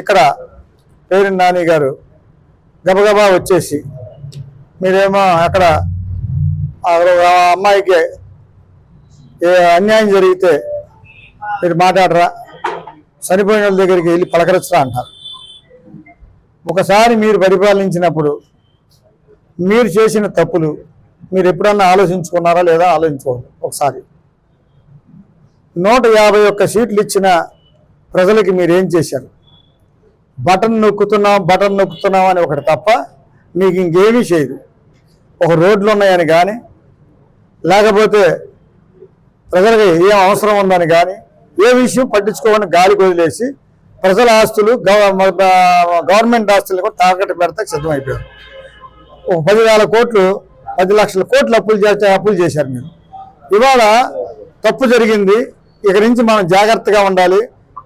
ఇక్కడ పేరు నాని గారు గబగబా వచ్చేసి మీరేమో అక్కడ అమ్మాయికి అన్యాయం జరిగితే మీరు మాట్లాడరా, చనిపోయిన వాళ్ళ దగ్గరికి వెళ్ళి పలకరించరా అంటారు. ఒకసారి మీరు పరిపాలించినప్పుడు మీరు చేసిన తప్పులు మీరు ఎప్పుడన్నా ఆలోచించుకున్నారా లేదా ఆలోచించుకోండి. ఒకసారి 151 సీట్లు ఇచ్చిన ప్రజలకి మీరేం చేశారు? బటన్ నొక్కుతున్నాం అని ఒకటి తప్ప మీకు ఇంకేమీ చేయదు. ఒక రోడ్లు ఉన్నాయని కానీ, లేకపోతే ప్రజలకి ఏం అవసరం ఉందని కానీ ఏ విషయం పట్టించుకోకుండా గాలికి వదిలేసి ప్రజల ఆస్తులు గవర్నమెంట్ ఆస్తులు కూడా తాకట్టు పెడితే సిద్ధమైపోయారు. ఒక 10,000 కోట్లు 10 లక్షల కోట్లు అప్పులు చేశారు మీరు. ఇవాళ తప్పు జరిగింది, ఇక నుంచి మనం జాగ్రత్తగా ఉండాలి,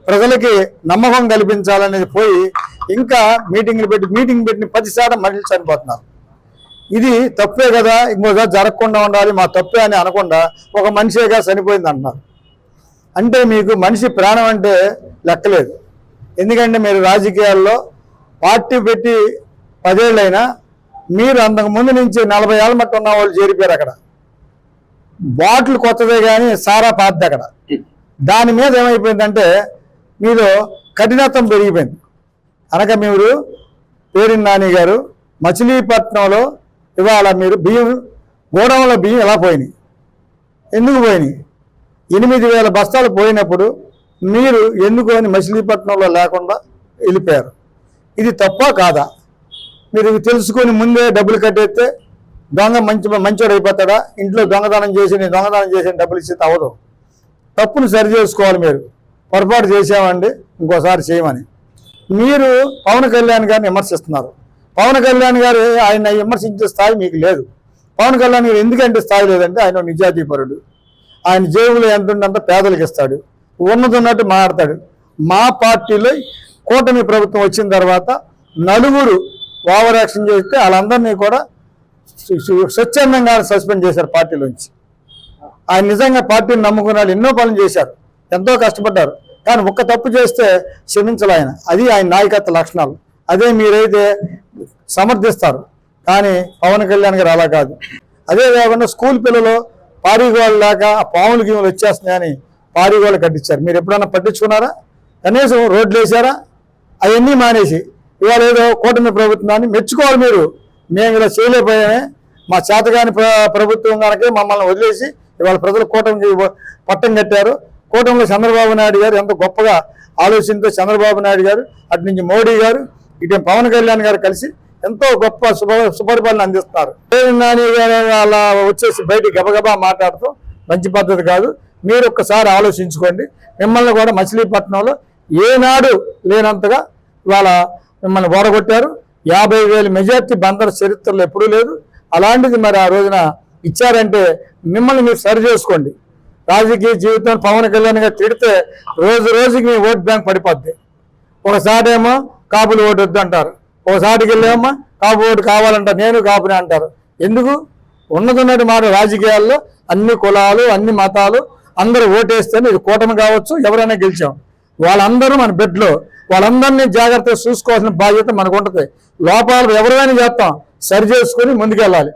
ప్రజలకి నమ్మకం కల్పించాలనేది పోయి ఇంకా మీటింగ్ పెట్టిన 10 మహిళలు చనిపోతున్నారు. ఇది తప్పే కదా, ఇంకోసారి జరగకుండా ఉండాలి, మా తప్పే అని అనకుండా ఒక మనిషిగా చనిపోయింది అంటున్నారు. అంటే మీకు మనిషి ప్రాణం అంటే లెక్కలేదు. ఎందుకంటే మీరు రాజకీయాల్లో పార్టీ పెట్టి 10 ఏళ్ళైనా మీరు అంతకుముందు నుంచి 40 ఏళ్ళ మట్టు ఉన్న వాళ్ళు చేరిపోయారు. అక్కడ బాటిల్ కొత్తదే కానీ సారా పాతది. అక్కడ దాని మీద ఏమైపోయిందంటే మీరు కఠినత్వం పెరిగిపోయింది. అనగా మీరు పేరు నాని గారు మచిలీపట్నంలో ఇవాళ మీరు గోడౌన్లో బియ్యం ఎలా పోయినాయి, ఎందుకు పోయినాయి? 8,000 బస్తాలు పోయినప్పుడు మీరు ఎందుకు అని మచిలీపట్నంలో లేకుండా వెళ్ళిపోయారు. ఇది తప్ప కాదా? మీరు తెలుసుకొని ముందే డబ్బులు కట్టేస్తే దొంగ మంచోడు అయిపోతాడా? ఇంట్లో దొంగతనం చేసి డబ్బులు ఇచ్చి అవ్వదు. తప్పును సరి చేసుకోవాలి. మీరు పొరపాటు చేసామండి, ఇంకోసారి చేయమని మీరు పవన్ కళ్యాణ్ గారిని విమర్శిస్తున్నారు. పవన్ కళ్యాణ్ గారు ఆయన విమర్శించే స్థాయి మీకు లేదు. పవన్ కళ్యాణ్ గారు ఎందుకంటే స్థాయి లేదంటే ఆయన నిజాయితీపరుడు. ఆయన జేబులో ఎంత ఉండంత పేదలకు ఇస్తాడు, ఉన్నట్టు మాట్లాడతాడు. మా పార్టీలో కూటమి ప్రభుత్వం వచ్చిన తర్వాత నలుగురు ఓవర్ యాక్షన్ చేస్తే వాళ్ళందరినీ కూడా స్వచ్ఛందంగా సస్పెండ్ చేశారు పార్టీలోంచి. ఆయన నిజంగా పార్టీని నమ్ముకున్నాడు, ఎన్నో పనులు చేశారు, ఎంతో కష్టపడ్డారు. కానీ ఒక్క తప్పు చేస్తే క్షమించాలి ఆయన. అది ఆయన నాయకత్వ లక్షణాలు. అదే మీరైతే సమర్థిస్తారు. కానీ పవన్ కళ్యాణ్ గారు అలా కాదు. అదే కాకుండా స్కూల్ పిల్లలు పారిగోళ్ళు లేక పాములు గీములు వచ్చేస్తున్నాయని పారిగోళ్ళు కట్టించారు. మీరు ఎప్పుడన్నా పట్టించుకున్నారా? కనీసం రోడ్లు వేసారా? అవన్నీ మానేసి ఇవాళ ఏదో కూటమి ప్రభుత్వాన్ని మెచ్చుకోవాలి. మేము ఇలా చేయలేకపోయామే, మా చేతగాని ప్రభుత్వం కనుక మమ్మల్ని వదిలేసి ఇవాళ ప్రజలు కూటమికి పట్టం కట్టారు. కూటమిలో చంద్రబాబు నాయుడు గారు ఎంత గొప్పగా ఆలోచనతో చంద్రబాబు నాయుడు గారు, అటు నుంచి మోడీ గారు, ఇటు పవన్ కళ్యాణ్ గారు కలిసి ఎంతో గొప్ప సుపరిపాలన అందిస్తున్నారు. నాని గారు అలా వచ్చేసి బయటికి గబగబా మాట్లాడుతూ మంచి పద్ధతి కాదు. మీరు ఒక్కసారి ఆలోచించుకోండి. మిమ్మల్ని కూడా మచిలీపట్నంలో ఏనాడు లేనంతగా ఇవాళ మిమ్మల్ని ఓడగొట్టారు. 50,000 మెజార్టీ బందర్ చరిత్రలో ఎప్పుడూ లేదు. అలాంటిది మరి ఆ రోజున ఇచ్చారంటే మిమ్మల్ని మీరు సరి చేసుకోండి. రాజకీయ జీవితం పవన్ కళ్యాణ్ గారు తిడితే రోజుకి మీ ఓట్ బ్యాంక్ పడిపోద్ది. ఒకసారి ఏమో కాపులు ఓటు వద్దు అంటారు, ఒకసారికి వెళ్ళేమో కాపు ఓటు కావాలంటారు, నేను కాపునే అంటారు. ఎందుకు? ఉన్నతున్నట్టు మాట రాజకీయాల్లో అన్ని కులాలు అన్ని మతాలు అందరూ ఓటేస్తేనే ఇది కూటమి కావచ్చు, ఎవరైనా గెలిచాం. వాళ్ళందరూ మన బెడ్లో, వాళ్ళందరినీ జాగ్రత్తగా చూసుకోవాల్సిన బాధ్యత మనకు ఉంటుంది. లోపాలు ఎవరైనా చేస్తాం, సరి చేసుకుని ముందుకెళ్ళాలి.